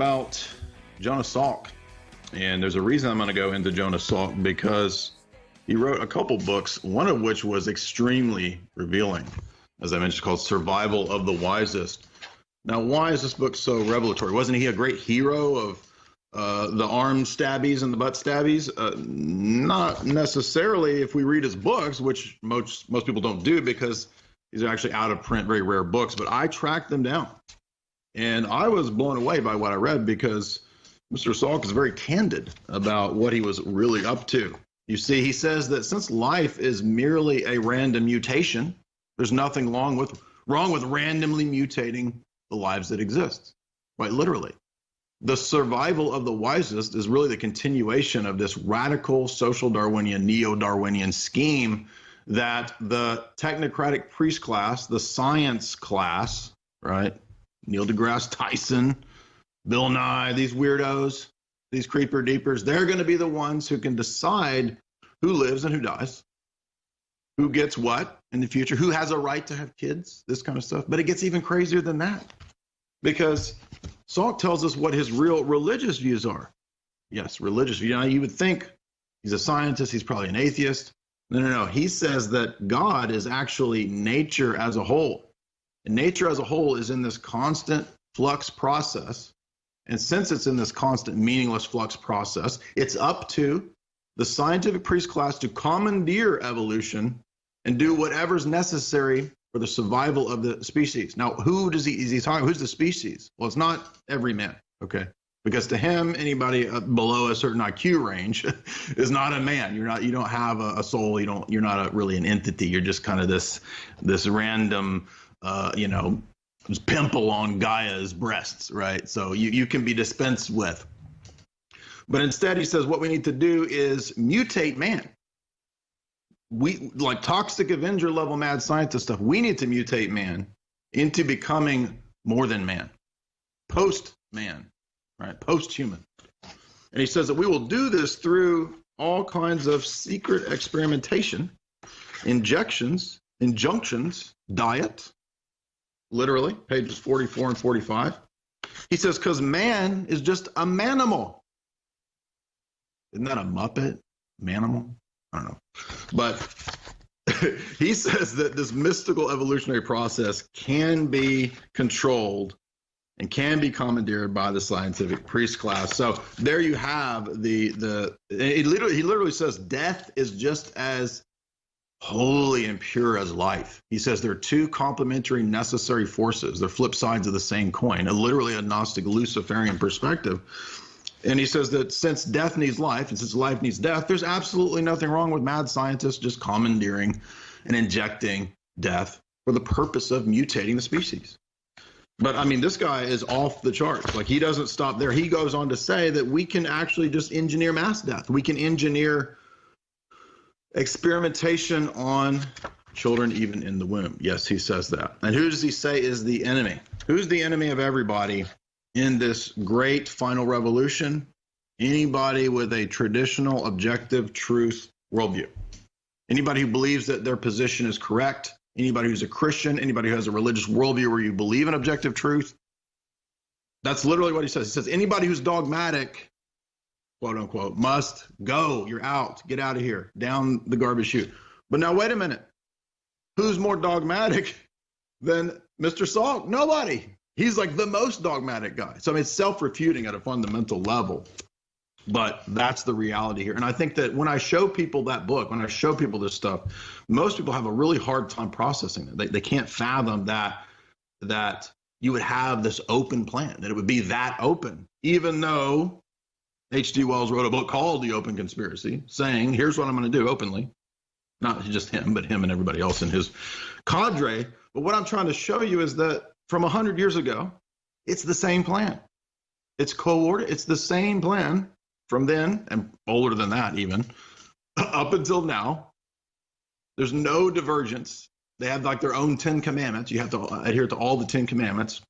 About Jonas Salk. And there's a reason I'm going to go into Jonas Salk, because he wrote a couple books, one of which was extremely revealing, as I mentioned, called Survival of the Wisest. Now, why is this book so revelatory? Wasn't he a great hero of the arm stabbies and the butt stabbies? Not necessarily if we read his books, which most people don't do because these are actually out of print, very rare books. But I tracked them down. And I was blown away by what I read, because Mr. Salk is very candid about what he was really up to. You see, he says that since life is merely a random mutation, there's nothing wrong with randomly mutating the lives that exist, quite literally. The survival of the wisest is really the continuation of this radical social Darwinian, neo-Darwinian scheme that the technocratic priest class, the science class, right? Neil deGrasse Tyson, Bill Nye, these weirdos, these creeper deepers, they're going to be the ones who can decide who lives and who dies, who gets what in the future, who has a right to have kids, this kind of stuff. But it gets even crazier than that, because Salk tells us what his real religious views are. Yes, religious. You would think he's a scientist, he's probably an atheist. No. He says that God is actually nature as a whole. And nature as a whole is in this constant flux process. And since it's in this constant meaningless flux process, it's up to the scientific priest class to commandeer evolution and do whatever's necessary for the survival of the species. Now, is he talking, who's the species? Well, it's not every man, okay? Because to him, anybody below a certain IQ range is not a man. You don't have a soul. You're not really an entity. You're just kind of this random, pimple on Gaia's breasts, right? So you can be dispensed with. But instead, he says what we need to do is mutate man. We, like toxic Avenger level mad scientist stuff, we need to mutate man into becoming more than man, post-man, right? Post-human. And he says that we will do this through all kinds of secret experimentation, injunctions, diet, literally, pages 44 and 45. He says, because man is just a manimal. Isn't that a Muppet? Manimal? I don't know. But he says that this mystical evolutionary process can be controlled and can be commandeered by the scientific priest class. So there you have he literally says death is just as holy and pure as life. He says they're two complementary necessary forces. They're flip sides of the same coin, literally a Gnostic Luciferian perspective. And he says that since death needs life and since life needs death, there's absolutely nothing wrong with mad scientists just commandeering and injecting death for the purpose of mutating the species. But I mean, this guy is off the charts. Like, he doesn't stop there. He goes on to say that we can actually just engineer mass death. We can engineer experimentation on children even in the womb. Yes, he says that. And who does he say is the enemy? Who's the enemy of everybody in this great final revolution? Anybody with a traditional objective truth worldview. Anybody who believes that their position is correct. Anybody who's a Christian, anybody who has a religious worldview where you believe in objective truth. That's literally what he says. He says anybody who's dogmatic, quote unquote, must go. You're out. Get out of here. Down the garbage chute. But now, wait a minute. Who's more dogmatic than Mr. Salk? Nobody. He's like the most dogmatic guy. So I mean, it's self-refuting at a fundamental level. But that's the reality here. And I think that when I show people that book, when I show people this stuff, most people have a really hard time processing it. They can't fathom that you would have this open plan, that it would be that open, even though H.G. Wells wrote a book called The Open Conspiracy, saying, here's what I'm going to do openly. Not just him, but him and everybody else in his cadre. But what I'm trying to show you is that from 100 years ago, it's the same plan. It's coordinated. It's the same plan from then, and older than that even, up until now. There's no divergence. They have like their own 10 commandments. You have to adhere to all the 10 commandments.